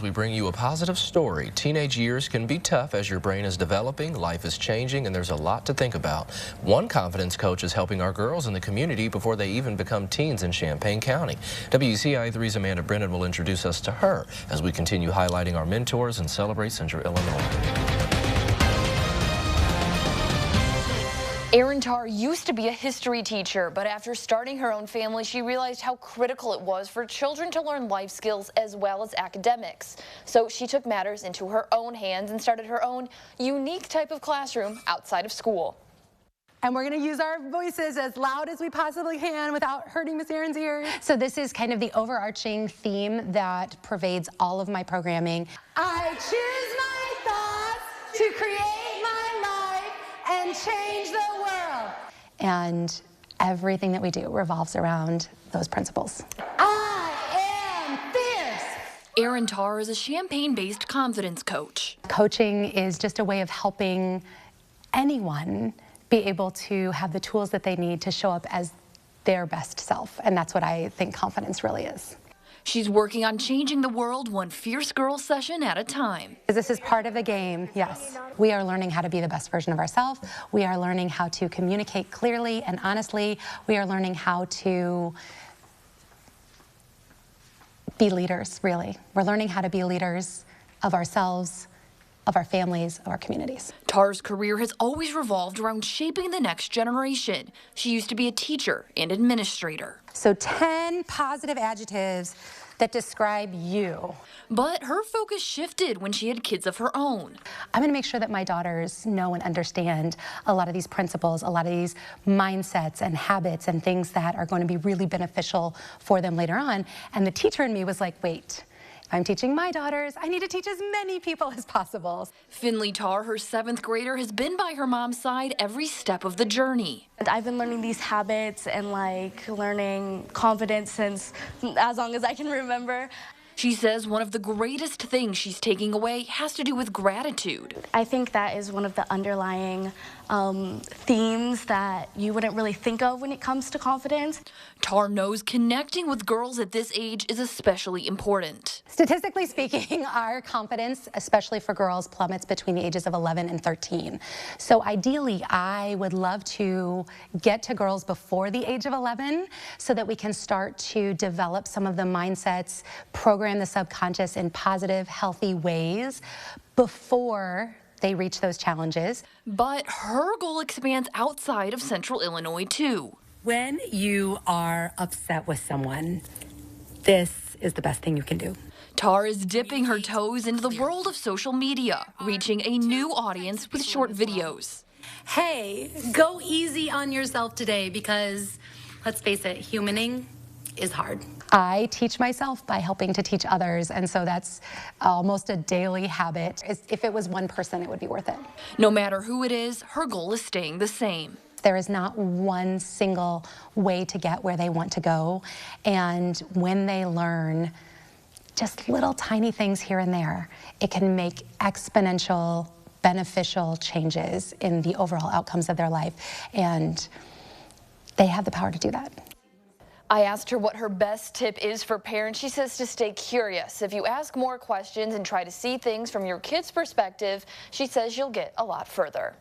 we bring you a positive story. Teenage years can be tough as your brain is developing, life is changing, and there's a lot to think about. One confidence coach is helping our girls in the community before they even become teens in Champaign County. WCIA3's Amanda Brennan will introduce us to her as we continue highlighting our mentors and celebrate Central Illinois. Erin Tarr used to be a history teacher, but after starting her own family, she realized how critical it was for children to learn life skills as well as academics. So she took matters into her own hands and started her own unique type of classroom outside of school. And we're going to use our voices as loud as we possibly can without hurting Miss Erin's ears. So this is kind of the overarching theme that pervades all of my programming. I choose my thoughts to create my life and change the world. And everything that we do revolves around those principles. I am fierce. Erin Tarr is a Champaign-based confidence coach. Coaching is just a way of helping anyone be able to have the tools that they need to show up as their best self. And that's what I think confidence really is. She's working on changing the world one fierce girl session at a time. This is part of the game, yes. We are learning how to be the best version of ourselves. We are learning how to communicate clearly and honestly. We are learning how to be leaders, really. We're learning how to be leaders of ourselves, of our families, of our communities. Tarr's career has always revolved around shaping the next generation. She used to be a teacher and administrator. So 10 positive adjectives that describe you. But her focus shifted when she had kids of her own. I'm going to make sure that my daughters know and understand a lot of these principles, a lot of these mindsets and habits and things that are going to be really beneficial for them later on. And the teacher in me was like, wait. If I'm teaching my daughters, I need to teach as many people as possible. Finley Tarr, her 7th grader, has been by her mom's side every step of the journey. I've been learning these habits and learning confidence since as long as I can remember. She says one of the greatest things she's taking away has to do with gratitude. I think that is one of the underlying themes that you wouldn't really think of when it comes to confidence. Tarr knows connecting with girls at this age is especially important. Statistically speaking, our confidence, especially for girls, plummets between the ages of 11 and 13. So ideally, I would love to get to girls before the age of 11 so that we can start to develop some of the mindsets, program the subconscious in positive, healthy ways before they reach those challenges. But her goal expands outside of Central Illinois, too. When you are upset with someone, this is the best thing you can do. Tarr is dipping her toes into the world of social media, reaching a new audience with short videos. Hey, go easy on yourself today because, let's face it, humaning is hard. I teach myself by helping to teach others, and so that's almost a daily habit. If it was one person, it would be worth it. No matter who it is, her goal is staying the same. There is not one single way to get where they want to go, and when they learn just little tiny things here and there, it can make exponential, beneficial changes in the overall outcomes of their life, and they have the power to do that. I asked her what her best tip is for parents. She says to stay curious. If you ask more questions and try to see things from your kid's perspective, she says you'll get a lot further.